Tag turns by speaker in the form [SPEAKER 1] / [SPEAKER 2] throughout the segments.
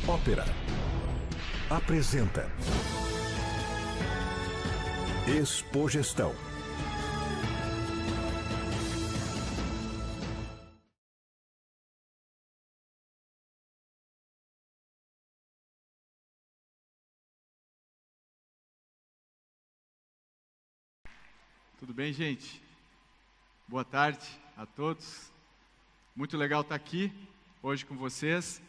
[SPEAKER 1] Ópera apresenta Expogestão.
[SPEAKER 2] Tudo bem, gente? Boa tarde a todos. Muito legal estar aqui hoje com vocês.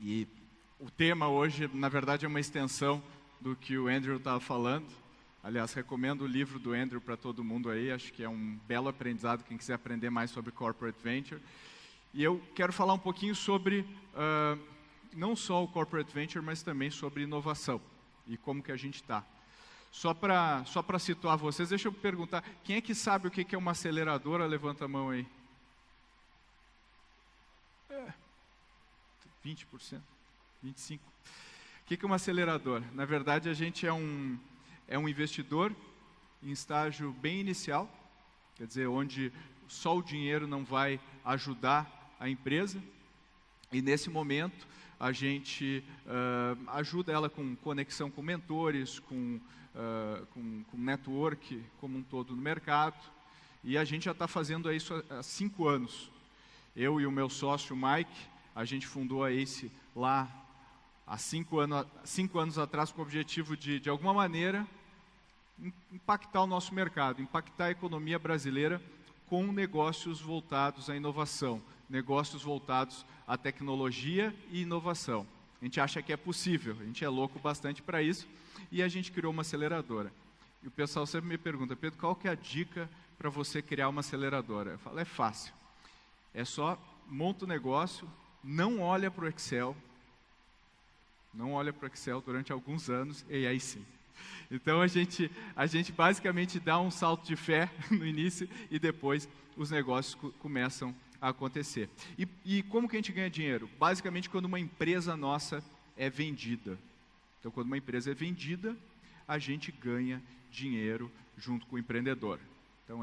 [SPEAKER 2] E o tema hoje, na verdade, é uma extensão do que o Andrew estava falando. Aliás, recomendo o livro do Andrew para todo mundo aí. Acho que é um belo aprendizado, quem quiser aprender mais sobre Corporate Venture. E eu quero falar um pouquinho sobre, não só o Corporate Venture, mas também sobre inovação e como que a gente está. Só para situar vocês, deixa eu perguntar, quem é que sabe o que é uma aceleradora? Levanta a mão aí. 20%, 25%. O que é uma aceleradora? Na verdade, a gente é um investidor em estágio bem inicial, quer dizer, onde só o dinheiro não vai ajudar a empresa, e nesse momento a gente ajuda ela com conexão com mentores, com network como um todo no mercado, e a gente já está fazendo isso há 5 anos. Eu e o meu sócio Mike, a gente fundou a ACE lá há 5 anos atrás com o objetivo de alguma maneira, impactar o nosso mercado, impactar a economia brasileira com negócios voltados à inovação, negócios voltados à tecnologia e inovação. A gente acha que é possível, a gente é louco bastante para isso, e a gente criou uma aceleradora. E o pessoal sempre me pergunta, Pedro, qual que é a dica para você criar uma aceleradora? Eu falo, é fácil. É só monta o negócio, não olha para o Excel, durante alguns anos, e aí sim. Então a gente basicamente dá um salto de fé no início e depois os negócios começam a acontecer. E como que a gente ganha dinheiro? Basicamente quando uma empresa nossa é vendida. Então quando uma empresa é vendida, a gente ganha dinheiro junto com o empreendedor. Então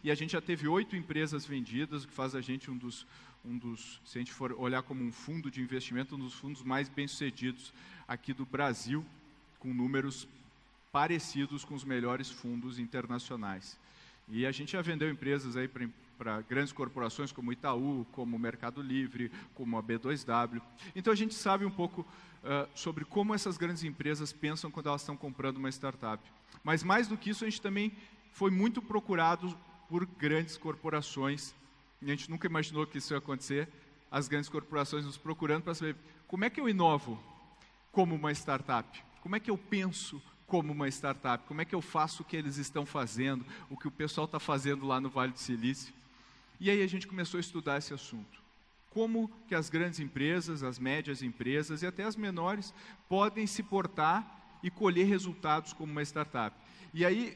[SPEAKER 2] e a gente já teve 8 empresas vendidas, o que faz a gente um dos, se a gente for olhar como um fundo de investimento, um dos fundos mais bem-sucedidos aqui do Brasil, com números parecidos com os melhores fundos internacionais. E a gente já vendeu empresas aí para grandes corporações como Itaú, como Mercado Livre, como a B2W. Então a gente sabe um pouco sobre como essas grandes empresas pensam quando elas estão comprando uma startup. Mas mais do que isso, a gente também foi muito procurado por grandes corporações. A gente nunca imaginou que isso ia acontecer. As grandes corporações nos procurando para saber como é que eu inovo como uma startup? Como é que eu penso como uma startup? Como é que eu faço o que eles estão fazendo, o que o pessoal está fazendo lá no Vale do Silício? E aí a gente começou a estudar esse assunto. Como que as grandes empresas, as médias empresas e até as menores podem se portar e colher resultados como uma startup. E aí,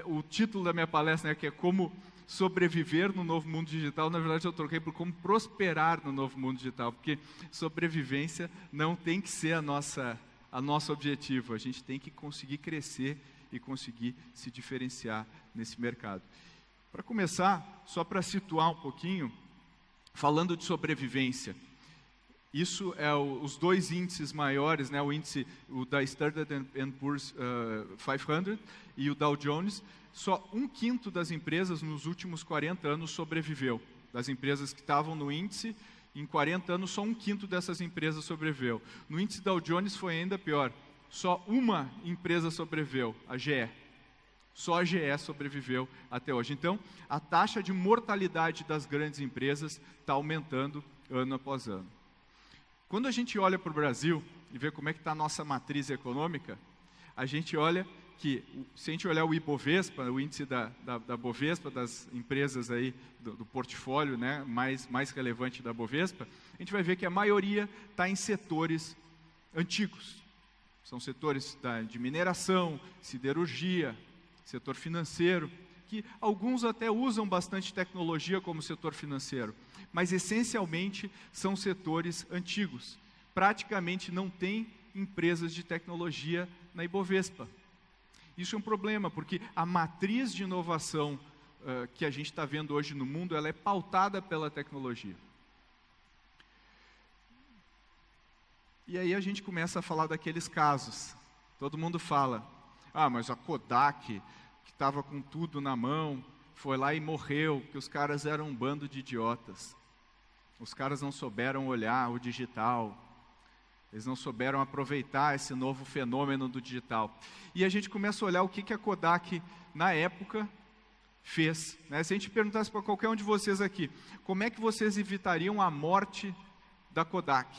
[SPEAKER 2] o título da minha palestra, né, que é como sobreviver no novo mundo digital, na verdade eu troquei por como prosperar no novo mundo digital, porque sobrevivência não tem que ser a nosso objetivo, a gente tem que conseguir crescer e conseguir se diferenciar nesse mercado. Para começar, só para situar um pouquinho, falando de sobrevivência, isso é os 2 índices maiores, né, o da Standard & Poor's 500 e o Dow Jones. Só 1/5 das empresas nos últimos 40 anos sobreviveu. Das empresas que estavam no índice, em 40 anos, só 1/5 dessas empresas sobreviveu. No índice Dow Jones foi ainda pior. Só uma empresa sobreviveu, a GE. Só a GE sobreviveu até hoje. Então, a taxa de mortalidade das grandes empresas está aumentando ano após ano. Quando a gente olha para o Brasil e vê como é que está a nossa matriz econômica, a gente olha que, se a gente olhar o Ibovespa, o índice da Bovespa, das empresas aí do portfólio, né, mais relevante da Bovespa, a gente vai ver que a maioria está em setores antigos. São setores de mineração, siderurgia, setor financeiro, que alguns até usam bastante tecnologia como setor financeiro, mas essencialmente são setores antigos. Praticamente não tem empresas de tecnologia na Ibovespa. Isso é um problema, porque a matriz de inovação que a gente está vendo hoje no mundo, ela é pautada pela tecnologia. E aí a gente começa a falar daqueles casos. Todo mundo fala, mas a Kodak, que estava com tudo na mão, foi lá e morreu, porque os caras eram um bando de idiotas. Os caras não souberam olhar o digital. Eles não souberam aproveitar esse novo fenômeno do digital. E a gente começa a olhar o que a Kodak, na época, fez. Né? Se a gente perguntasse para qualquer um de vocês aqui, como é que vocês evitariam a morte da Kodak?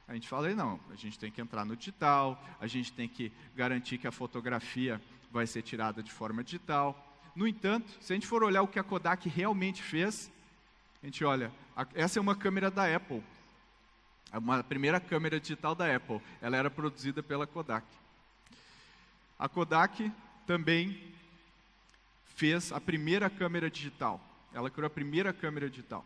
[SPEAKER 2] A gente fala, não, a gente tem que entrar no digital, a gente tem que garantir que a fotografia vai ser tirada de forma digital. No entanto, se a gente for olhar o que a Kodak realmente fez, a gente olha, essa é uma câmera da Apple. A primeira câmera digital da Apple, ela era produzida pela Kodak. A Kodak também fez a primeira câmera digital. Ela criou a primeira câmera digital.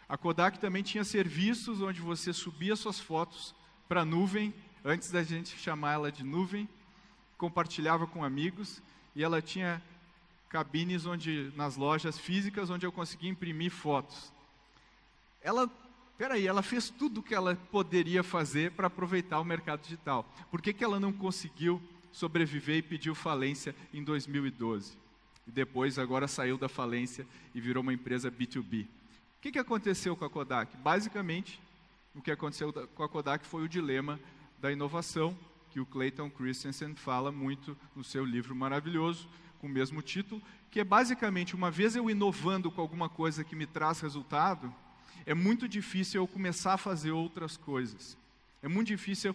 [SPEAKER 2] A Kodak também tinha serviços onde você subia suas fotos para a nuvem, antes da gente chamar ela de nuvem, compartilhava com amigos, e ela tinha cabines nas lojas físicas onde eu conseguia imprimir fotos. Ela fez tudo o que ela poderia fazer para aproveitar o mercado digital. Por que ela não conseguiu sobreviver e pediu falência em 2012? E depois, agora saiu da falência e virou uma empresa B2B. O que aconteceu com a Kodak? Basicamente, o que aconteceu com a Kodak foi o dilema da inovação, que o Clayton Christensen fala muito no seu livro maravilhoso, com o mesmo título, que é basicamente, uma vez eu inovando com alguma coisa que me traz resultado, é muito difícil eu começar a fazer outras coisas. É muito difícil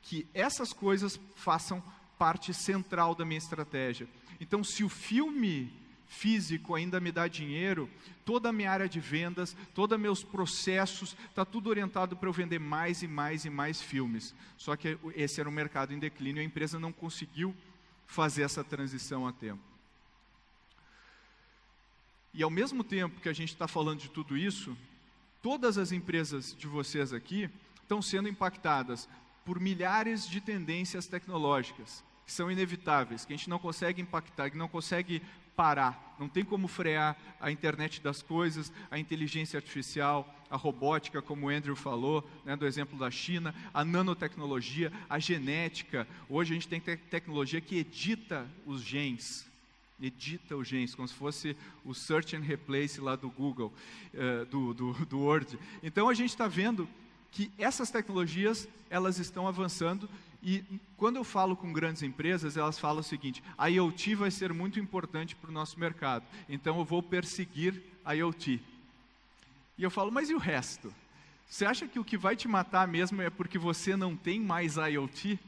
[SPEAKER 2] que essas coisas façam parte central da minha estratégia. Então, se o filme físico ainda me dá dinheiro, toda a minha área de vendas, todos os meus processos, está tudo orientado para eu vender mais e mais e mais filmes. Só que esse era um mercado em declínio e a empresa não conseguiu fazer essa transição a tempo. E ao mesmo tempo que a gente está falando de tudo isso, todas as empresas de vocês aqui estão sendo impactadas por milhares de tendências tecnológicas, que são inevitáveis, que a gente não consegue impactar, que não consegue parar. Não tem como frear a internet das coisas, a inteligência artificial, a robótica, como o Andrew falou, né, do exemplo da China, a nanotecnologia, a genética. Hoje a gente tem tecnologia que edita os genes, como se fosse o Search and Replace lá do Google, do Word. Então a gente está vendo que essas tecnologias, elas estão avançando, e quando eu falo com grandes empresas, elas falam o seguinte: a IoT vai ser muito importante para o nosso mercado, então eu vou perseguir a IoT. E eu falo, mas e o resto? Você acha que o que vai te matar mesmo é porque você não tem mais IoT?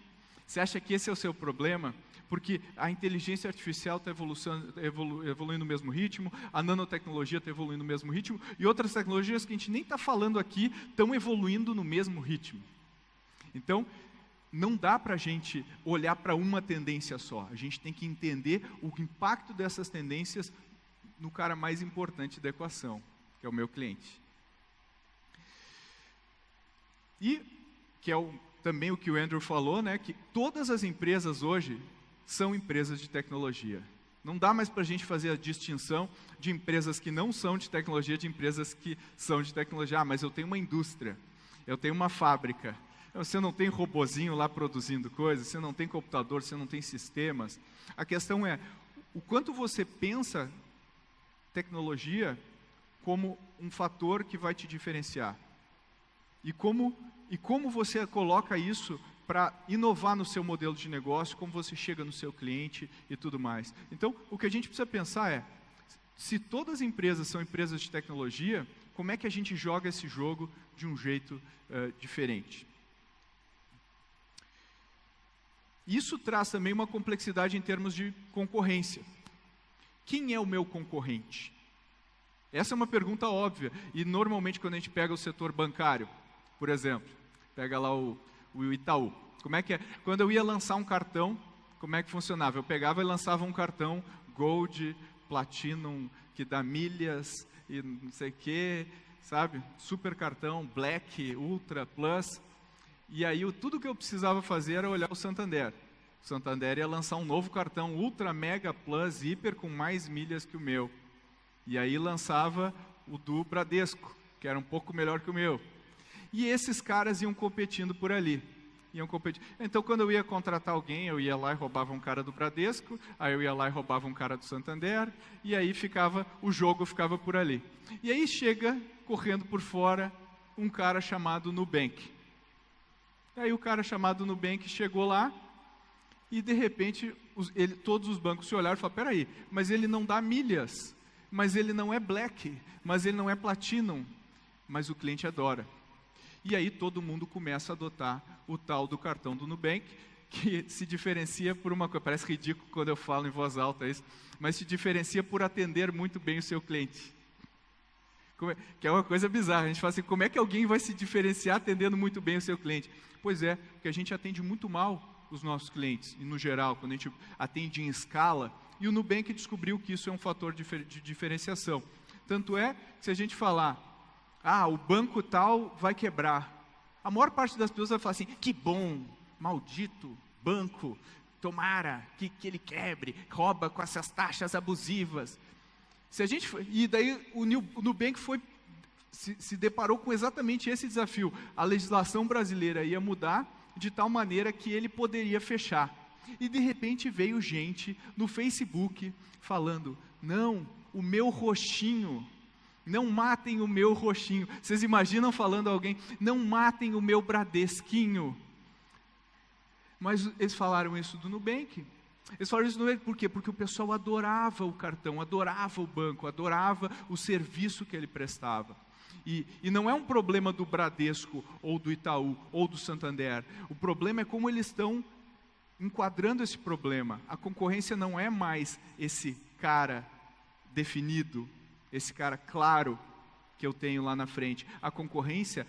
[SPEAKER 2] Você acha que esse é o seu problema? Porque a inteligência artificial está evoluindo no mesmo ritmo, a nanotecnologia está evoluindo no mesmo ritmo, e outras tecnologias que a gente nem está falando aqui estão evoluindo no mesmo ritmo. Então, não dá para a gente olhar para uma tendência só. A gente tem que entender o impacto dessas tendências no cara mais importante da equação, que é o meu cliente. E, que é também o que o Andrew falou, né, que todas as empresas hoje são empresas de tecnologia. Não dá mais para a gente fazer a distinção de empresas que não são de tecnologia, de empresas que são de tecnologia. Mas eu tenho uma indústria, eu tenho uma fábrica. Você não tem robozinho lá produzindo coisas, você não tem computador, você não tem sistemas. A questão é, o quanto você pensa tecnologia como um fator que vai te diferenciar. E como você coloca isso para inovar no seu modelo de negócio, como você chega no seu cliente e tudo mais. Então, o que a gente precisa pensar é, se todas as empresas são empresas de tecnologia, como é que a gente joga esse jogo de um jeito diferente? Isso traz também uma complexidade em termos de concorrência. Quem é o meu concorrente? Essa é uma pergunta óbvia, e normalmente quando a gente pega o setor bancário, por exemplo, pega lá o Itaú. Como é que é? Quando eu ia lançar um cartão, como é que funcionava? Eu pegava e lançava um cartão Gold, Platinum, que dá milhas e não sei o quê, sabe? Super cartão, Black, Ultra, Plus. E aí tudo que eu precisava fazer era olhar o Santander. O Santander ia lançar um novo cartão Ultra, Mega, Plus, Hiper, com mais milhas que o meu. E aí lançava o do Bradesco, que era um pouco melhor que o meu. E esses caras iam competindo por ali. iam competir. Então, quando eu ia contratar alguém, eu ia lá e roubava um cara do Bradesco, aí eu ia lá e roubava um cara do Santander, e aí o jogo ficava por ali. E aí chega, correndo por fora, um cara chamado Nubank. Aí o cara chamado Nubank chegou lá, e de repente, todos os bancos se olharam e falaram, peraí, mas ele não dá milhas, mas ele não é Black, mas ele não é Platinum, mas o cliente adora. E aí todo mundo começa a adotar o tal do cartão do Nubank, que se diferencia por uma coisa, parece ridículo quando eu falo em voz alta isso, mas se diferencia por atender muito bem o seu cliente. Que é uma coisa bizarra, a gente fala assim, como é que alguém vai se diferenciar atendendo muito bem o seu cliente? Pois é, porque a gente atende muito mal os nossos clientes, e no geral, quando a gente atende em escala, e o Nubank descobriu que isso é um fator de diferenciação. Tanto é que se a gente falar, o banco tal vai quebrar. A maior parte das pessoas vai falar assim, que bom, maldito banco, tomara que ele quebre, rouba com essas taxas abusivas. E daí o Nubank se deparou com exatamente esse desafio. A legislação brasileira ia mudar de tal maneira que ele poderia fechar. E de repente veio gente no Facebook falando, não, o meu roxinho, não matem o meu roxinho. Vocês imaginam falando a alguém, não matem o meu Bradesquinho. Mas eles falaram isso do Nubank. Eles falaram isso do Nubank por quê? Porque o pessoal adorava o cartão, adorava o banco, adorava o serviço que ele prestava. E não é um problema do Bradesco, ou do Itaú, ou do Santander. O problema é como eles estão enquadrando esse problema. A concorrência não é mais esse cara definido, esse cara claro que eu tenho lá na frente. A concorrência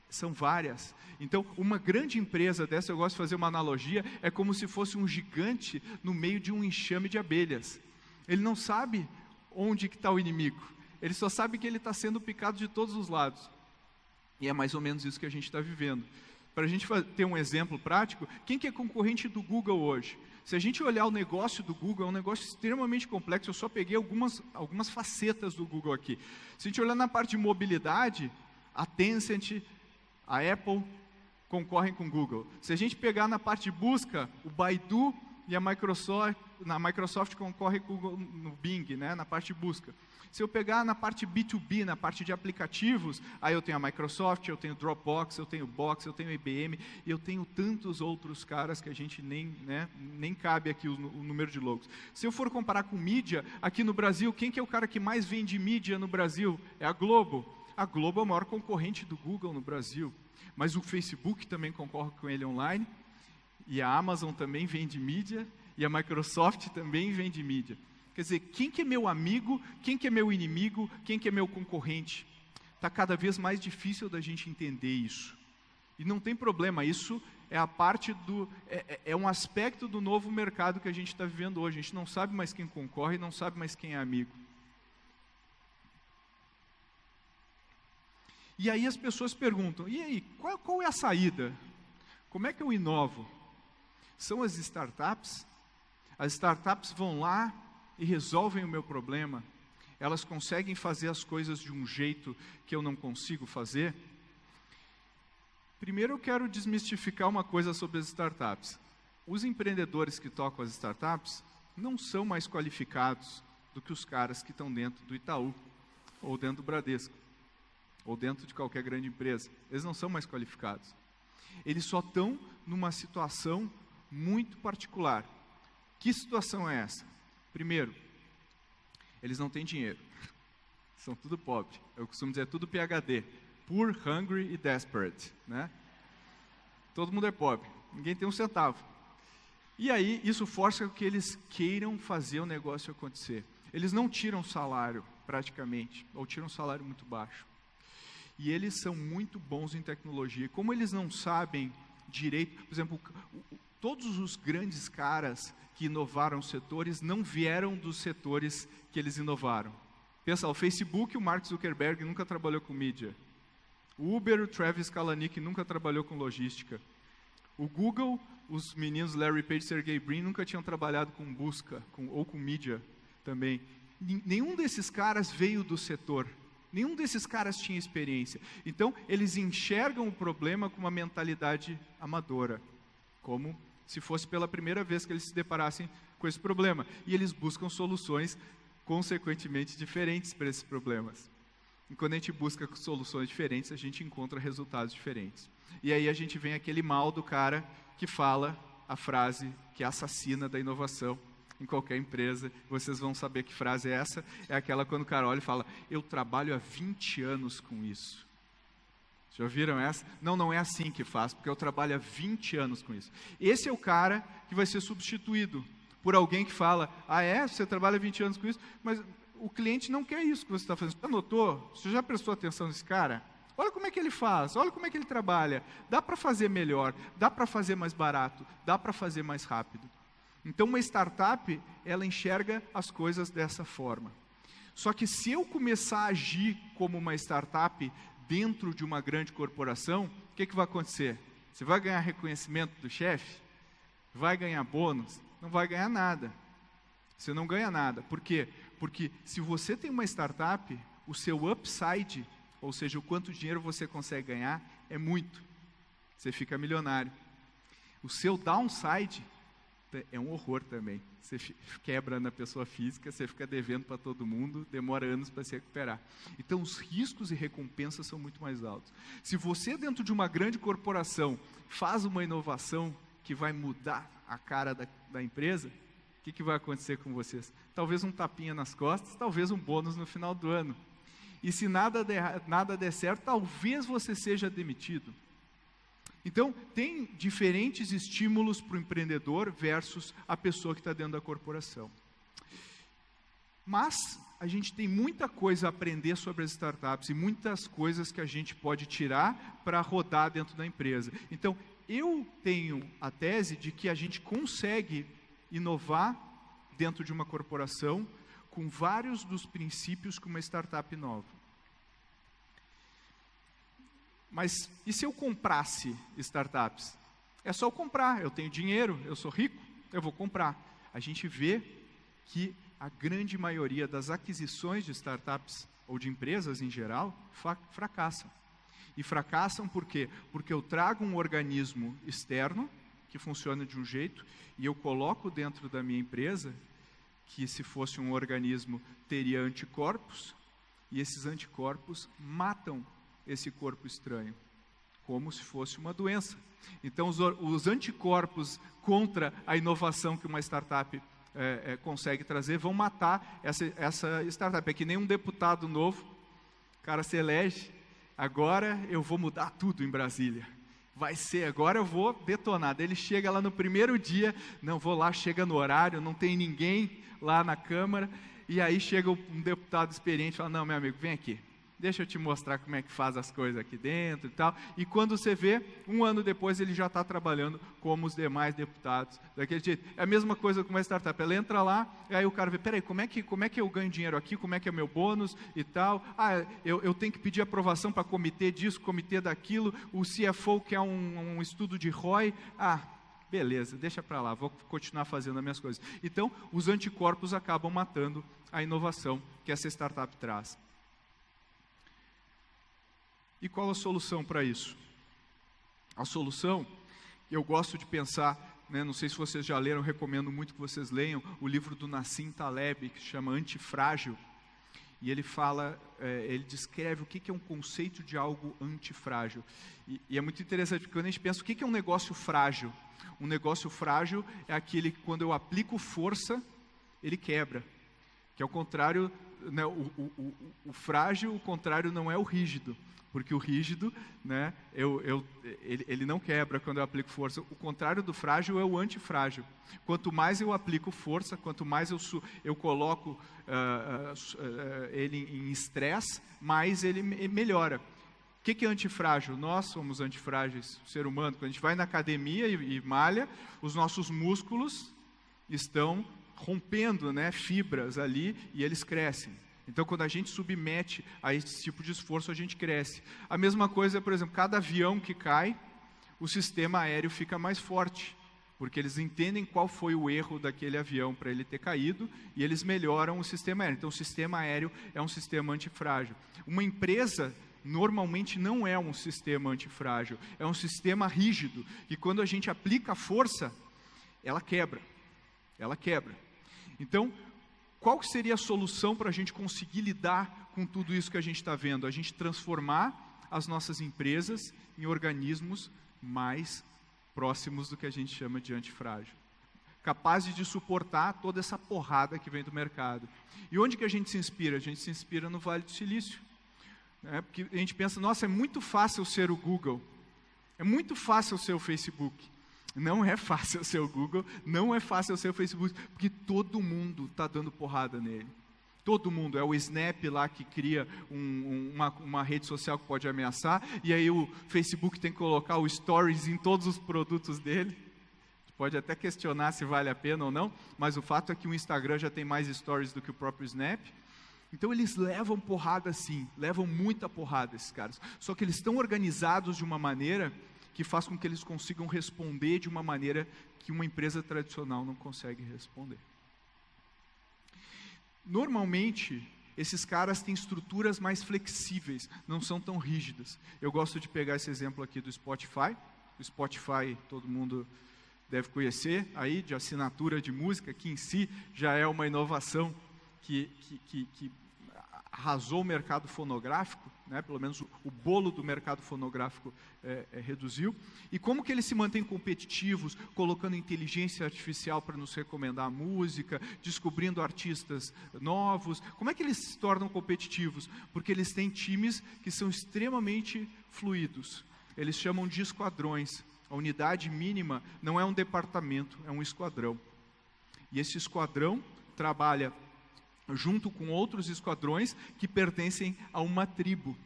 [SPEAKER 2] são várias. Então, uma grande empresa dessa, eu gosto de fazer uma analogia, é como se fosse um gigante no meio de um enxame de abelhas. Ele não sabe onde que está o inimigo. Ele só sabe que ele está sendo picado de todos os lados. E é mais ou menos isso que a gente está vivendo. Para a gente ter um exemplo prático, quem que é concorrente do Google hoje? Se a gente olhar o negócio do Google, é um negócio extremamente complexo, eu só peguei algumas facetas do Google aqui. Se a gente olhar na parte de mobilidade, a Tencent, a Apple concorrem com o Google. Se a gente pegar na parte de busca, o Baidu e a Microsoft concorre com o Google no Bing, né, na parte de busca. Se eu pegar na parte B2B, na parte de aplicativos, aí eu tenho a Microsoft, eu tenho Dropbox, eu tenho Box, eu tenho IBM, e eu tenho tantos outros caras que a gente nem cabe aqui o número de logos. Se eu for comparar com mídia, aqui no Brasil, quem que é o cara que mais vende mídia no Brasil? É a Globo. A Globo é o maior concorrente do Google no Brasil, mas o Facebook também concorre com ele online, e a Amazon também vende mídia, e a Microsoft também vende mídia. Quer dizer, quem que é meu amigo, quem que é meu inimigo, quem que é meu concorrente? Está cada vez mais difícil da gente entender isso. E não tem problema, isso é a parte é um aspecto do novo mercado que a gente está vivendo hoje. A gente não sabe mais quem concorre, não sabe mais quem é amigo. E aí as pessoas perguntam, e aí, qual é a saída? Como é que eu inovo? São as startups? As startups vão lá e resolvem o meu problema? Elas conseguem fazer as coisas de um jeito que eu não consigo fazer? Primeiro eu quero desmistificar uma coisa sobre as startups. Os empreendedores que tocam as startups não são mais qualificados do que os caras que estão dentro do Itaú, ou dentro do Bradesco, ou dentro de qualquer grande empresa. Eles não são mais qualificados. Eles só estão numa situação muito particular. Que situação é essa? Primeiro, eles não têm dinheiro. São tudo pobre. Eu costumo dizer tudo PhD. Poor, hungry e desperate. Né? Todo mundo é pobre. Ninguém tem um centavo. E aí, isso força que eles queiram fazer o negócio acontecer. Eles não tiram salário, praticamente, ou tiram um salário muito baixo. E eles são muito bons em tecnologia. Como eles não sabem direito, por exemplo, todos os grandes caras que inovaram setores não vieram dos setores que eles inovaram. Pensa, o Facebook, o Mark Zuckerberg nunca trabalhou com mídia. O Uber, o Travis Kalanick nunca trabalhou com logística. O Google, os meninos Larry Page e Sergey Brin nunca tinham trabalhado com busca ou com mídia também. Nenhum desses caras veio do setor. Nenhum desses caras tinha experiência. Então, eles enxergam o problema com uma mentalidade amadora, como se fosse pela primeira vez que eles se deparassem com esse problema. E eles buscam soluções, consequentemente, diferentes para esses problemas. E quando a gente busca soluções diferentes, a gente encontra resultados diferentes. E aí a gente vem aquele mal do cara que fala a frase que é assassina da inovação em qualquer empresa. Vocês vão saber que frase é essa. É aquela quando o cara olha e fala, eu trabalho há 20 anos com isso. Já ouviram essa? Não, não é assim que faz, porque eu trabalho há 20 anos com isso. Esse é o cara que vai ser substituído por alguém que fala, você trabalha há 20 anos com isso, mas o cliente não quer isso que você está fazendo. Você notou? Você já prestou atenção nesse cara? Olha como é que ele faz, olha como é que ele trabalha. Dá para fazer melhor, dá para fazer mais barato, dá para fazer mais rápido. Então, uma startup, ela enxerga as coisas dessa forma. Só que se eu começar a agir como uma startup dentro de uma grande corporação, o que vai acontecer? Você vai ganhar reconhecimento do chefe? Vai ganhar bônus? Não vai ganhar nada. Você não ganha nada. Por quê? Porque se você tem uma startup, o seu upside, ou seja, o quanto dinheiro você consegue ganhar, é muito. Você fica milionário. O seu downside é um horror também. Você quebra na pessoa física, você fica devendo para todo mundo, demora anos para se recuperar. Então, os riscos e recompensas são muito mais altos. Se você, dentro de uma grande corporação, faz uma inovação que vai mudar a cara da empresa, o que vai acontecer com vocês? Talvez um tapinha nas costas, talvez um bônus no final do ano. E se nada der certo, talvez você seja demitido. Então, tem diferentes estímulos para o empreendedor versus a pessoa que está dentro da corporação. Mas, a gente tem muita coisa a aprender sobre as startups e muitas coisas que a gente pode tirar para rodar dentro da empresa. Então, eu tenho a tese de que a gente consegue inovar dentro de uma corporação com vários dos princípios que uma startup inova. Mas e se eu comprasse startups? É só eu comprar, eu tenho dinheiro, eu sou rico, eu vou comprar. A gente vê que a grande maioria das aquisições de startups ou de empresas em geral fracassam. E fracassam por quê? Porque eu trago um organismo externo que funciona de um jeito e eu coloco dentro da minha empresa que, se fosse um organismo, teria anticorpos, e esses anticorpos matam esse corpo estranho, como se fosse uma doença. Então, os anticorpos contra a inovação que uma startup consegue trazer vão matar essa startup. É que nem um deputado novo, o cara se elege, agora eu vou mudar tudo em Brasília. Vai ser, agora eu vou detonar. Daí ele chega lá no primeiro dia, não vou lá, chega no horário, não tem ninguém lá na Câmara, e aí chega um deputado experiente e fala, não, meu amigo, vem aqui, deixa eu te mostrar como é que faz as coisas aqui dentro e tal. E quando você vê, um ano depois ele já está trabalhando como os demais deputados, daquele jeito. É a mesma coisa com uma startup, ela entra lá, e aí o cara vê, peraí, como é que eu ganho dinheiro aqui, como é que é meu bônus e tal. Eu tenho que pedir aprovação para comitê disso, comitê daquilo, o CFO quer um estudo de ROI, beleza, deixa para lá, vou continuar fazendo as minhas coisas. Então, os anticorpos acabam matando a inovação que essa startup traz. E qual a solução para isso? A solução, eu gosto de pensar, não sei se vocês já leram, recomendo muito que vocês leiam o livro do Nassim Taleb, que se chama Antifrágil, e ele fala, ele descreve o que é um conceito de algo antifrágil. E é muito interessante, porque quando a gente pensa, o que é um negócio frágil? Um negócio frágil é aquele que, quando eu aplico força, ele quebra. Que é o contrário, né, o frágil, o contrário não é o rígido. Porque o rígido, né, ele não quebra quando eu aplico força. O contrário do frágil é o antifrágil. Quanto mais eu aplico força, quanto mais eu coloco ele em estresse, mais ele melhora. O que é antifrágil? Nós somos antifrágeis, o ser humano. Quando a gente vai na academia e malha, os nossos músculos estão rompendo, né, fibras ali e eles crescem. Então, quando a gente submete a esse tipo de esforço, a gente cresce. A mesma coisa, por exemplo, cada avião que cai, o sistema aéreo fica mais forte, porque eles entendem qual foi o erro daquele avião para ele ter caído e eles melhoram o sistema aéreo. Então, o sistema aéreo é um sistema antifrágil. Uma empresa normalmente não é um sistema antifrágil, é um sistema rígido, e quando a gente aplica a força, ela quebra. Ela quebra. Então, qual seria a solução para a gente conseguir lidar com tudo isso que a gente está vendo? A gente transformar as nossas empresas em organismos mais próximos do que a gente chama de antifrágil, capazes de suportar toda essa porrada que vem do mercado. E onde que a gente se inspira? A gente se inspira no Vale do Silício, né? Porque a gente pensa, nossa, é muito fácil ser o Google, é muito fácil ser o Facebook. Não é fácil ser o Google, não é fácil ser o Facebook, porque todo mundo está dando porrada nele. Todo mundo, é o Snap lá que cria uma rede social que pode ameaçar, e aí o Facebook tem que colocar o Stories em todos os produtos dele. Pode até questionar se vale a pena ou não, mas o fato é que o Instagram já tem mais Stories do que o próprio Snap. Então eles levam porrada sim, levam muita porrada esses caras. Só que eles estão organizados de uma maneira que faz com que eles consigam responder de uma maneira que uma empresa tradicional não consegue responder. Normalmente, esses caras têm estruturas mais flexíveis, não são tão rígidas. Eu gosto de pegar esse exemplo aqui do Spotify. O Spotify, todo mundo deve conhecer, aí, de assinatura de música, que em si já é uma inovação que arrasou o mercado fonográfico, né? Pelo menos o bolo do mercado fonográfico reduziu. E como que eles se mantêm competitivos, colocando inteligência artificial para nos recomendar música, descobrindo artistas novos? Como é que eles se tornam competitivos? Porque eles têm times que são extremamente fluidos. Eles chamam de esquadrões. A unidade mínima não é um departamento, é um esquadrão. E esse esquadrão trabalha junto com outros esquadrões que pertencem a uma tribo.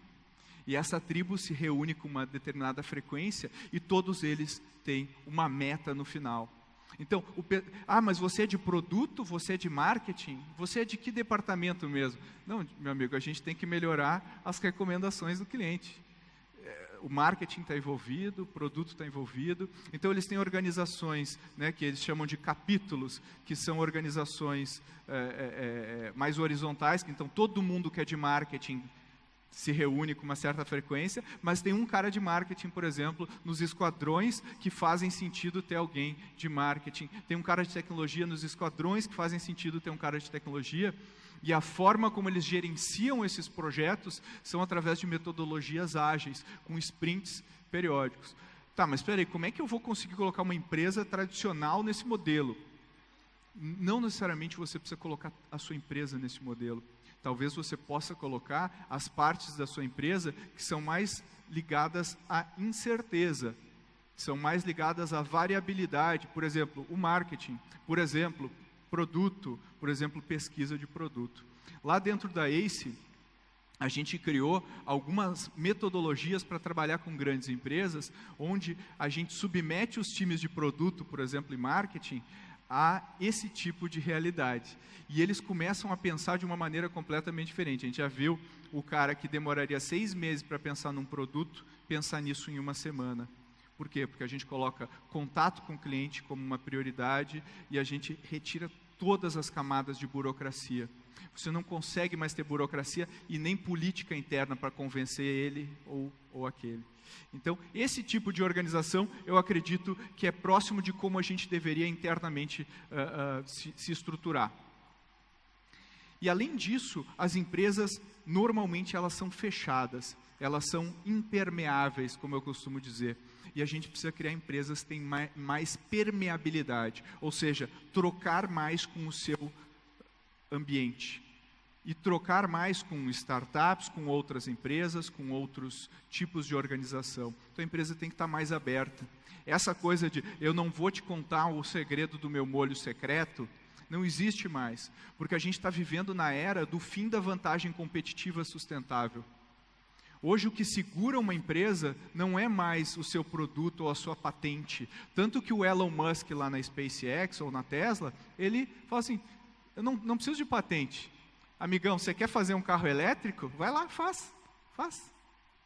[SPEAKER 2] E essa tribo se reúne com uma determinada frequência e todos eles têm uma meta no final. Então, mas você é de produto, você é de marketing, você é de que departamento mesmo? Não, meu amigo, a gente tem que melhorar as recomendações do cliente. O marketing está envolvido, o produto está envolvido. Então, eles têm organizações, né, que eles chamam de capítulos, que são organizações mais horizontais, que então todo mundo que é de marketing se reúne com uma certa frequência, mas tem um cara de marketing, por exemplo, nos esquadrões que fazem sentido ter alguém de marketing. Tem um cara de tecnologia nos esquadrões que fazem sentido ter um cara de tecnologia. E a forma como eles gerenciam esses projetos são através de metodologias ágeis, com sprints periódicos. Tá, mas espera aí, como é que eu vou conseguir colocar uma empresa tradicional nesse modelo? Não necessariamente você precisa colocar a sua empresa nesse modelo. Talvez você possa colocar as partes da sua empresa que são mais ligadas à incerteza, são mais ligadas à variabilidade. Por exemplo, o marketing, por exemplo, produto, por exemplo, pesquisa de produto. Lá dentro da ACE, a gente criou algumas metodologias para trabalhar com grandes empresas, onde a gente submete os times de produto, por exemplo, e marketing, a esse tipo de realidade. E eles começam a pensar de uma maneira completamente diferente. A gente já viu o cara que demoraria 6 meses para pensar num produto, pensar nisso em 1 semana. Por quê? Porque a gente coloca contato com o cliente como uma prioridade e a gente retira todas as camadas de burocracia. Você não consegue mais ter burocracia e nem política interna para convencer ele ou aquele. Então, esse tipo de organização, eu acredito que é próximo de como a gente deveria internamente se estruturar. E além disso, as empresas, normalmente, elas são fechadas, elas são impermeáveis, como eu costumo dizer. E a gente precisa criar empresas que têm mais permeabilidade, ou seja, trocar mais com o seu ambiente. E trocar mais com startups, com outras empresas, com outros tipos de organização. Então a empresa tem que estar mais aberta. Essa coisa de eu não vou te contar o segredo do meu molho secreto, não existe mais. Porque a gente está vivendo na era do fim da vantagem competitiva sustentável. Hoje o que segura uma empresa não é mais o seu produto ou a sua patente. Tanto que o Elon Musk lá na SpaceX ou na Tesla, ele fala assim, eu não preciso de patente. Amigão, você quer fazer um carro elétrico? Vai lá, faz.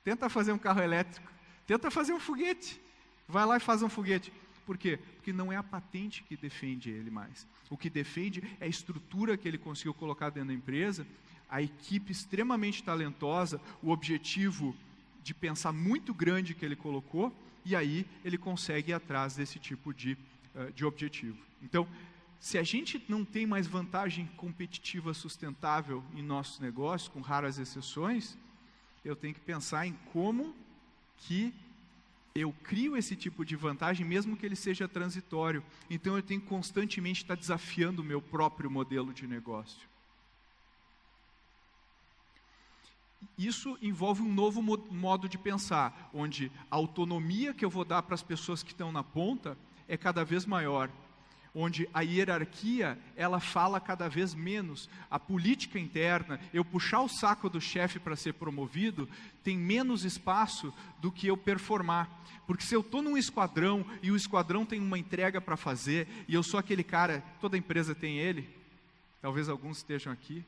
[SPEAKER 2] Tenta fazer um carro elétrico. Tenta fazer um foguete. Vai lá e faz um foguete. Por quê? Porque não é a patente que defende ele mais. O que defende é a estrutura que ele conseguiu colocar dentro da empresa, a equipe extremamente talentosa, o objetivo de pensar muito grande que ele colocou, e aí ele consegue ir atrás desse tipo de objetivo. Então, se a gente não tem mais vantagem competitiva sustentável em nossos negócios, com raras exceções, eu tenho que pensar em como que eu crio esse tipo de vantagem, mesmo que ele seja transitório. Então, eu tenho que constantemente estar desafiando o meu próprio modelo de negócio. Isso envolve um novo modo de pensar, onde a autonomia que eu vou dar para as pessoas que estão na ponta é cada vez maior, onde a hierarquia, ela fala cada vez menos, a política interna, eu puxar o saco do chefe para ser promovido, tem menos espaço do que eu performar, porque se eu estou num esquadrão, e o esquadrão tem uma entrega para fazer, e eu sou aquele cara, toda empresa tem ele, talvez alguns estejam aqui,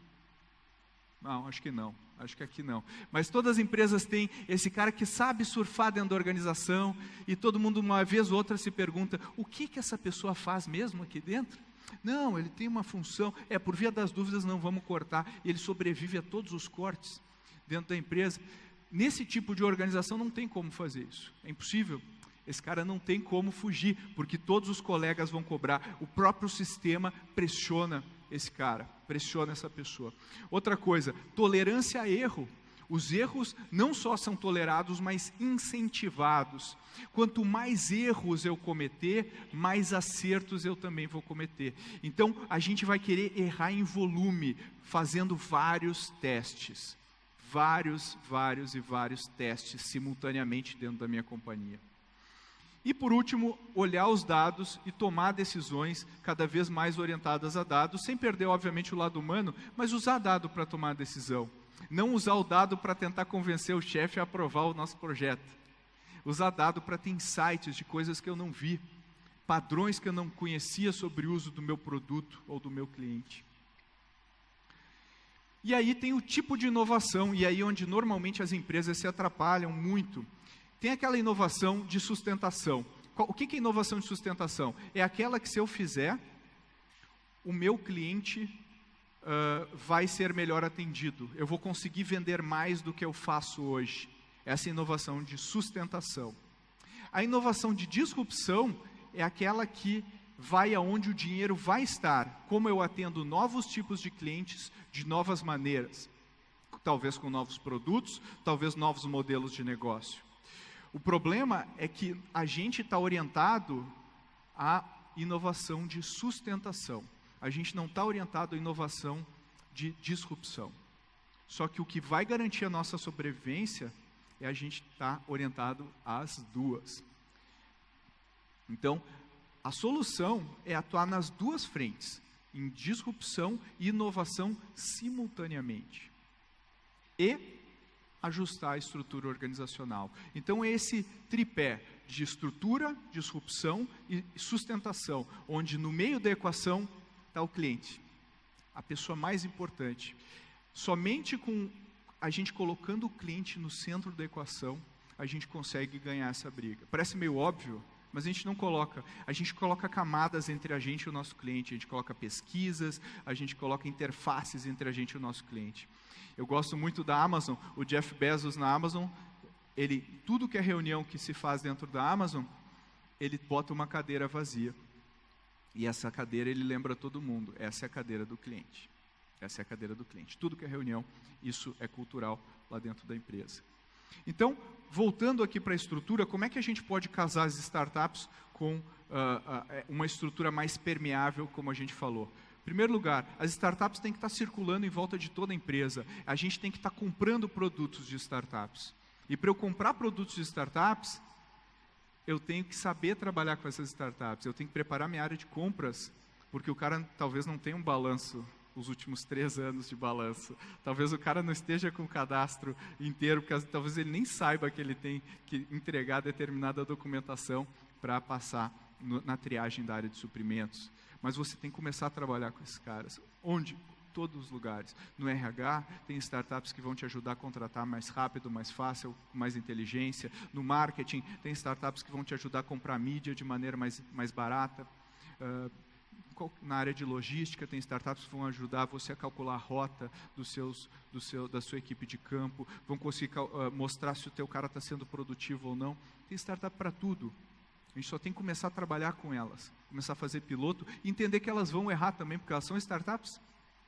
[SPEAKER 2] não, acho que não, acho que aqui não. Mas todas as empresas têm esse cara que sabe surfar dentro da organização, e todo mundo uma vez ou outra se pergunta, o que essa pessoa faz mesmo aqui dentro? Não, ele tem uma função, por via das dúvidas não vamos cortar, ele sobrevive a todos os cortes dentro da empresa. Nesse tipo de organização não tem como fazer isso, é impossível. Esse cara não tem como fugir, porque todos os colegas vão cobrar, o próprio sistema pressiona esse cara, pressiona essa pessoa. Outra coisa, tolerância a erro. Os erros não só são tolerados, mas incentivados. Quanto mais erros eu cometer, mais acertos eu também vou cometer. Então, a gente vai querer errar em volume, fazendo vários testes. Vários testes simultaneamente dentro da minha companhia. E por último, olhar os dados e tomar decisões cada vez mais orientadas a dados, sem perder obviamente o lado humano, mas usar dado para tomar a decisão. Não usar o dado para tentar convencer o chefe a aprovar o nosso projeto. Usar dado para ter insights de coisas que eu não vi, padrões que eu não conhecia sobre o uso do meu produto ou do meu cliente. E aí tem o tipo de inovação, e aí onde normalmente as empresas se atrapalham muito. Tem aquela inovação de sustentação. O que é inovação de sustentação? É aquela que se eu fizer, o meu cliente vai ser melhor atendido. Eu vou conseguir vender mais do que eu faço hoje. Essa é a inovação de sustentação. A inovação de disrupção é aquela que vai aonde o dinheiro vai estar. Como eu atendo novos tipos de clientes de novas maneiras. Talvez com novos produtos, talvez novos modelos de negócio. O problema é que a gente está orientado à inovação de sustentação. A gente não está orientado à inovação de disrupção. Só que o que vai garantir a nossa sobrevivência é a gente estar orientado às duas. Então, a solução é atuar nas duas frentes, em disrupção e inovação simultaneamente. E ajustar a estrutura organizacional. Então, é esse tripé de estrutura, disrupção e sustentação, onde no meio da equação está o cliente, a pessoa mais importante. Somente com a gente colocando o cliente no centro da equação, a gente consegue ganhar essa briga. Parece meio óbvio, mas a gente não coloca. A gente coloca camadas entre a gente e o nosso cliente, a gente coloca pesquisas, a gente coloca interfaces entre a gente e o nosso cliente. Eu gosto muito da Amazon, o Jeff Bezos na Amazon, tudo que é reunião que se faz dentro da Amazon, ele bota uma cadeira vazia. E essa cadeira ele lembra todo mundo, essa é a cadeira do cliente. Essa é a cadeira do cliente. Tudo que é reunião, isso é cultural lá dentro da empresa. Então, voltando aqui para a estrutura, como é que a gente pode casar as startups com uma estrutura mais permeável, como a gente falou? Em primeiro lugar, as startups têm que estar circulando em volta de toda a empresa. A gente tem que estar comprando produtos de startups. E para eu comprar produtos de startups, eu tenho que saber trabalhar com essas startups. Eu tenho que preparar minha área de compras, porque o cara talvez não tenha um balanço, os últimos 3 anos de balanço. Talvez o cara não esteja com o cadastro inteiro, porque talvez ele nem saiba que ele tem que entregar determinada documentação para passar na triagem da área de suprimentos. Mas você tem que começar a trabalhar com esses caras. Onde? todos os lugares. No RH, tem startups que vão te ajudar a contratar mais rápido, mais fácil, com mais inteligência. No marketing, tem startups que vão te ajudar a comprar mídia de maneira mais barata. Na área de logística, tem startups que vão ajudar você a calcular a rota da sua equipe de campo, vão conseguir mostrar se o teu cara está sendo produtivo ou não. Tem startup para tudo. A gente só tem que começar a trabalhar com elas, começar a fazer piloto e entender que elas vão errar também, porque elas são startups.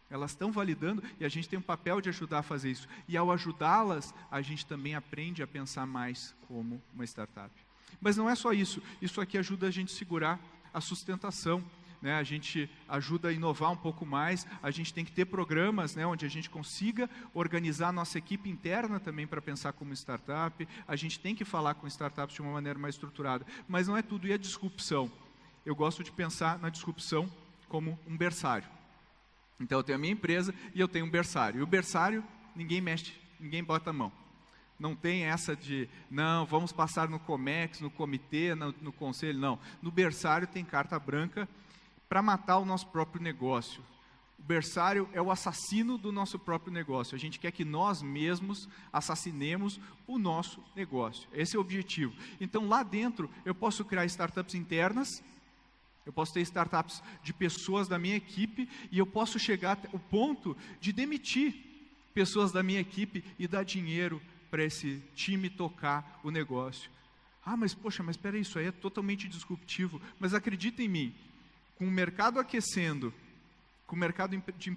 [SPEAKER 2] Elas estão validando e a gente tem um papel de ajudar a fazer isso. E ao ajudá-las, a gente também aprende a pensar mais como uma startup. Mas não é só isso. Isso aqui ajuda a gente a segurar a sustentação. A gente ajuda a inovar um pouco mais, a gente tem que ter programas onde a gente consiga organizar a nossa equipe interna também para pensar como startup, a gente tem que falar com startups de uma maneira mais estruturada, mas não é tudo, e a disrupção? Eu gosto de pensar na disrupção como um berçário. Então eu tenho a minha empresa e eu tenho um berçário, e o berçário ninguém mexe, ninguém bota a mão. Não tem essa de, não, vamos passar no Comex, no comitê, no conselho, não. No berçário tem carta branca para matar o nosso próprio negócio. O berçário é o assassino do nosso próprio negócio. A gente quer que nós mesmos assassinemos o nosso negócio. Esse é o objetivo. Então, lá dentro, eu posso criar startups internas, eu posso ter startups de pessoas da minha equipe, e eu posso chegar até o ponto de demitir pessoas da minha equipe e dar dinheiro para esse time tocar o negócio. Mas poxa, mas espera aí, isso aí é totalmente disruptivo. Mas acredita em mim, com o mercado aquecendo, com o mercado de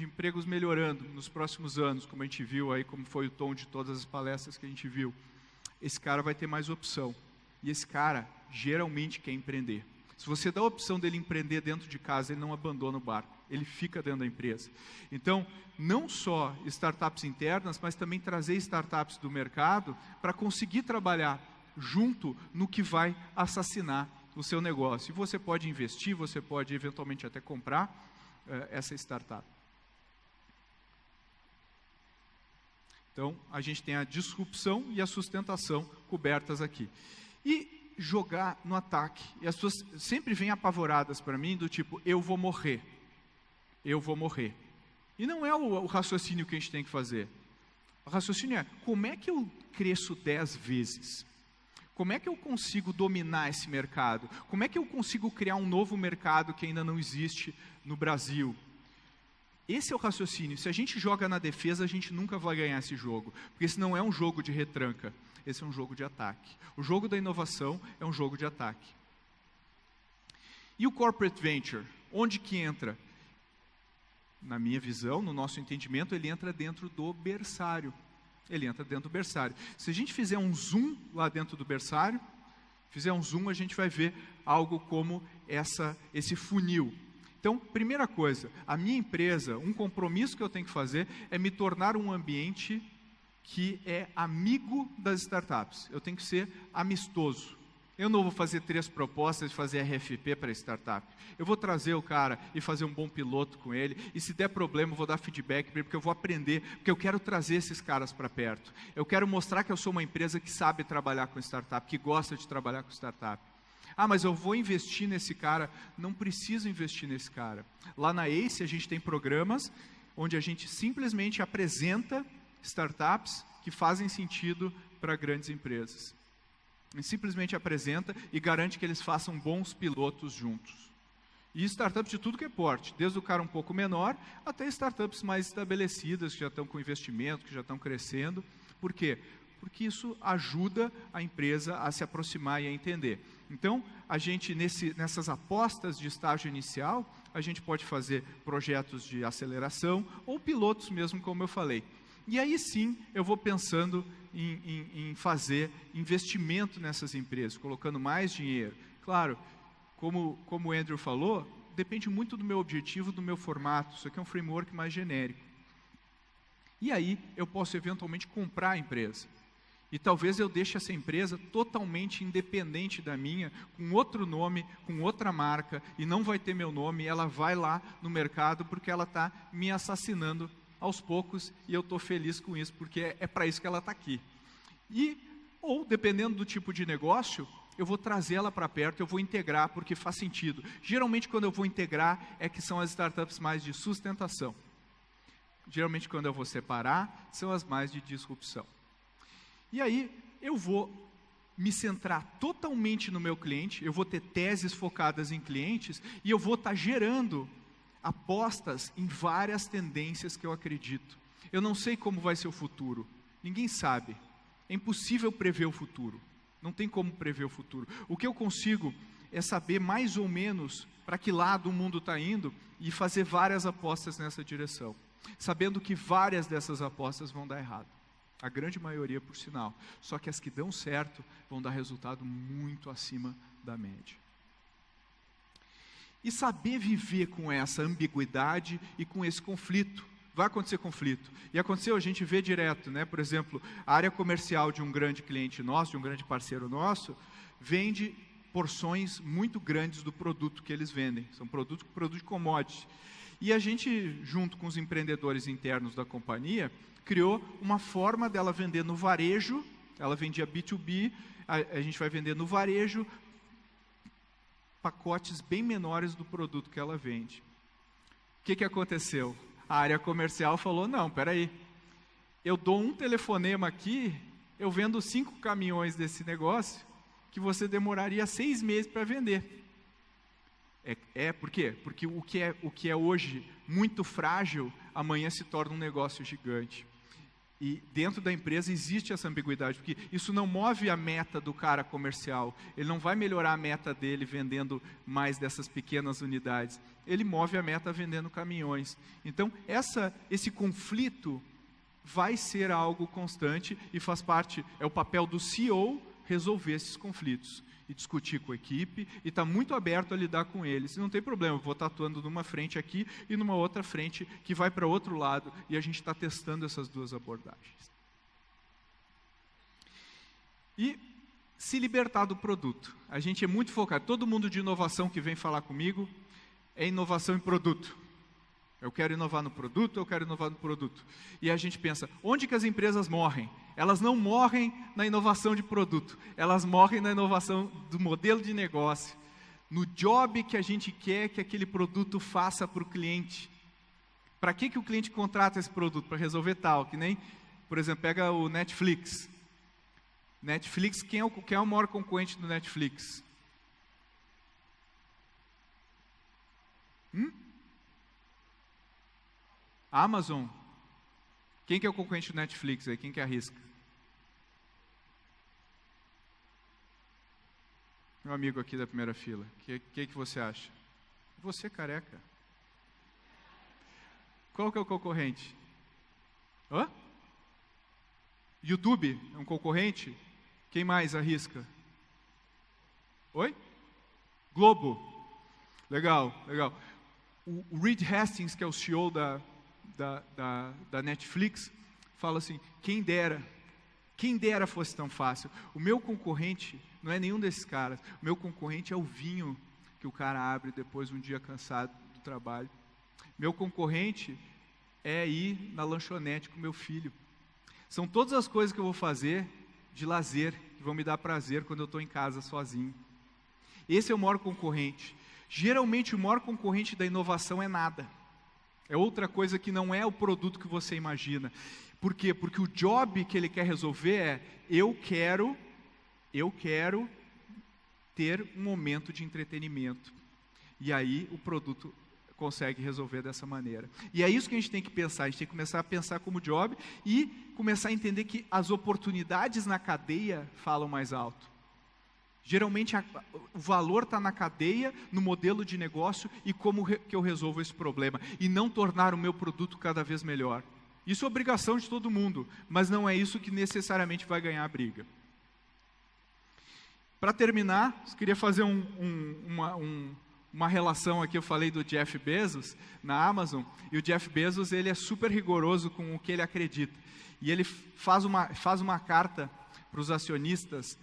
[SPEAKER 2] empregos melhorando nos próximos anos, como a gente viu aí, como foi o tom de todas as palestras que a gente viu, esse cara vai ter mais opção. E esse cara geralmente quer empreender. Se você dá a opção dele empreender dentro de casa, ele não abandona o barco, ele fica dentro da empresa. Então, não só startups internas, mas também trazer startups do mercado para conseguir trabalhar junto no que vai assassinar o seu negócio. E você pode investir, você pode eventualmente até comprar essa startup. Então, a gente tem a disrupção e a sustentação cobertas aqui. E jogar no ataque. E as pessoas sempre vêm apavoradas para mim do tipo, eu vou morrer. Eu vou morrer. E não é o raciocínio que a gente tem que fazer. O raciocínio é, como é que eu cresço 10 vezes? Como é que eu consigo dominar esse mercado? Como é que eu consigo criar um novo mercado que ainda não existe no Brasil? Esse é o raciocínio. Se a gente joga na defesa, a gente nunca vai ganhar esse jogo. Porque esse não é um jogo de retranca. Esse é um jogo de ataque. O jogo da inovação é um jogo de ataque. E o Corporate Venture? Onde que entra? Na minha visão, no nosso entendimento, ele entra dentro do berçário. Ele entra dentro do berçário. Se a gente fizer um zoom lá dentro do berçário, a gente vai ver algo como esse funil. Então, primeira coisa, a minha empresa, um compromisso que eu tenho que fazer é me tornar um ambiente que é amigo das startups. Eu tenho que ser amistoso. Eu não vou fazer 3 propostas de fazer RFP para startup. Eu vou trazer o cara e fazer um bom piloto com ele. E se der problema, eu vou dar feedback para ele, porque eu vou aprender, porque eu quero trazer esses caras para perto. Eu quero mostrar que eu sou uma empresa que sabe trabalhar com startup, que gosta de trabalhar com startup. Mas eu vou investir nesse cara. Não preciso investir nesse cara. Lá na ACE, a gente tem programas onde a gente simplesmente apresenta startups que fazem sentido para grandes empresas. Ele simplesmente apresenta e garante que eles façam bons pilotos juntos. E startups de tudo que é porte, desde o cara um pouco menor, até startups mais estabelecidas, que já estão com investimento, que já estão crescendo. Por quê? Porque isso ajuda a empresa a se aproximar e a entender. Então, a gente, nessas apostas de estágio inicial, a gente pode fazer projetos de aceleração ou pilotos mesmo, como eu falei. E aí sim, eu vou pensando em fazer investimento nessas empresas, colocando mais dinheiro. Claro, como o Andrew falou, depende muito do meu objetivo, do meu formato. Isso aqui é um framework mais genérico. E aí, eu posso eventualmente comprar a empresa. E talvez eu deixe essa empresa totalmente independente da minha, com outro nome, com outra marca, e não vai ter meu nome, e ela vai lá no mercado porque ela está me assassinando aos poucos, e eu estou feliz com isso, porque é para isso que ela está aqui. Ou, dependendo do tipo de negócio, eu vou trazer ela para perto, eu vou integrar, porque faz sentido. Geralmente, quando eu vou integrar, é que são as startups mais de sustentação. geralmente quando eu vou separar, são as mais de disrupção. E aí eu vou me centrar totalmente no meu cliente, eu vou ter teses focadas em clientes e eu vou estar gerando apostas em várias tendências que eu acredito. Eu não sei como vai ser o futuro, ninguém sabe. É impossível prever o futuro, não tem como prever o futuro. O que eu consigo é saber mais ou menos para que lado o mundo está indo e fazer várias apostas nessa direção, sabendo que várias dessas apostas vão dar errado. A grande maioria, por sinal. Só que as que dão certo vão dar resultado muito acima da média. E saber viver com essa ambiguidade e com esse conflito. Vai acontecer conflito. E aconteceu, a gente vê direto, né? Por exemplo, a área comercial de um grande cliente nosso, de um grande parceiro nosso, vende porções muito grandes do produto que eles vendem. São produto de commodity. E a gente, junto com os empreendedores internos da companhia, criou uma forma dela vender no varejo. Ela vendia B2B, a gente vai vender no varejo pacotes bem menores do produto que ela vende. O que aconteceu? A área comercial falou, não, peraí, eu dou um telefonema aqui, eu vendo 5 caminhões desse negócio, que você demoraria 6 meses para vender. Por quê? Porque o que é hoje muito frágil, amanhã se torna um negócio gigante. E dentro da empresa existe essa ambiguidade, porque isso não move a meta do cara comercial, ele não vai melhorar a meta dele vendendo mais dessas pequenas unidades, ele move a meta vendendo caminhões. Então, esse conflito vai ser algo constante e faz parte, é o papel do CEO resolver esses conflitos e discutir com a equipe e estar muito aberto a lidar com eles. Não tem problema, eu vou estar atuando numa frente aqui e numa outra frente que vai para outro lado e a gente está testando essas duas abordagens. E se libertar do produto. A gente é muito focado, todo mundo de inovação que vem falar comigo é inovação em produto. Eu quero inovar no produto, eu quero inovar no produto. E a gente pensa, onde que as empresas morrem? Elas não morrem na inovação de produto, elas morrem na inovação do modelo de negócio, no job que a gente quer que aquele produto faça para o cliente. Para que o cliente contrata esse produto? Para resolver tal, que nem, por exemplo, pega o Netflix. Netflix, quem é o maior concorrente do Netflix? Amazon. Quem que é o concorrente do Netflix aí? Quem que arrisca? Meu amigo aqui da primeira fila. O que você acha? Você, careca. Qual que é o concorrente? Hã? YouTube é um concorrente? Quem mais arrisca? Oi? Globo. Legal, legal. O Reed Hastings, que é o CEO da Netflix, fala assim, quem dera fosse tão fácil. O meu concorrente não é nenhum desses caras, o meu concorrente é o vinho que o cara abre depois de um dia cansado do trabalho. Meu concorrente é ir na lanchonete com meu filho. São todas as coisas que eu vou fazer de lazer, que vão me dar prazer quando eu estou em casa sozinho. Esse é o maior concorrente. Geralmente o maior concorrente da inovação é nada. É outra coisa que não é o produto que você imagina. Por quê? Porque o job que ele quer resolver é, eu quero ter um momento de entretenimento. E aí o produto consegue resolver dessa maneira. E é isso que a gente tem que pensar, a gente tem que começar a pensar como job e começar a entender que as oportunidades na cadeia falam mais alto. Geralmente o valor está na cadeia, no modelo de negócio e como que eu resolvo esse problema. E não tornar o meu produto cada vez melhor. Isso é obrigação de todo mundo, mas não é isso que necessariamente vai ganhar a briga. Para terminar, eu queria fazer uma relação aqui, eu falei do Jeff Bezos na Amazon, e o Jeff Bezos ele é super rigoroso com o que ele acredita. E ele faz uma carta para os acionistas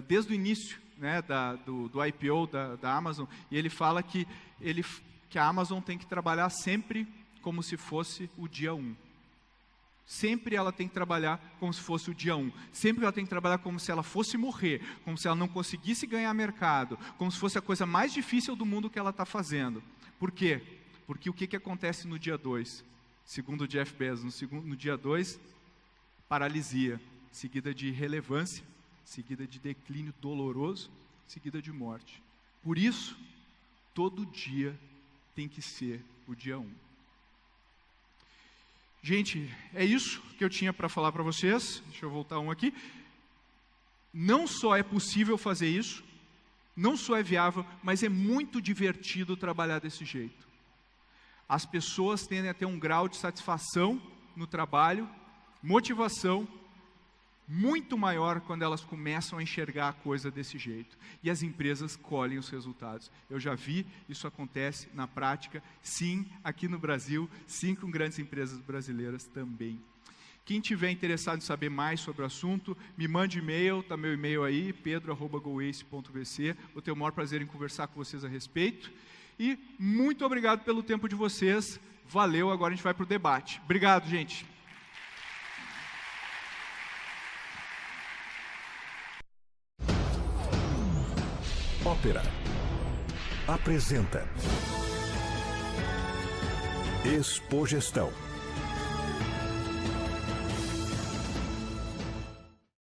[SPEAKER 2] desde o início, né, do IPO da Amazon, e ele fala que a Amazon tem que trabalhar sempre como se fosse o dia 1. Sempre ela tem que trabalhar como se fosse o dia 1. Sempre ela tem que trabalhar como se ela fosse morrer, como se ela não conseguisse ganhar mercado, como se fosse a coisa mais difícil do mundo que ela está fazendo. Por quê? Porque o que acontece no dia 2? Segundo Jeff Bezos, no dia 2, paralisia, seguida de irrelevância, seguida de declínio doloroso, seguida de morte. Por isso, todo dia tem que ser o dia 1. Gente, é isso que eu tinha para falar para vocês. Deixa eu voltar aqui. Não só é possível fazer isso, não só é viável, mas é muito divertido trabalhar desse jeito. As pessoas tendem a ter um grau de satisfação no trabalho, motivação, muito maior quando elas começam a enxergar a coisa desse jeito. E as empresas colhem os resultados. Eu já vi, isso acontece na prática, sim, aqui no Brasil, sim, com grandes empresas brasileiras também. Quem tiver interessado em saber mais sobre o assunto, me mande e-mail, está meu e-mail aí, pedro@goace.vc. Vou ter o maior prazer em conversar com vocês a respeito. E muito obrigado pelo tempo de vocês. Valeu, agora a gente vai para o debate. Obrigado, gente.
[SPEAKER 1] Ópera apresenta Expogestão.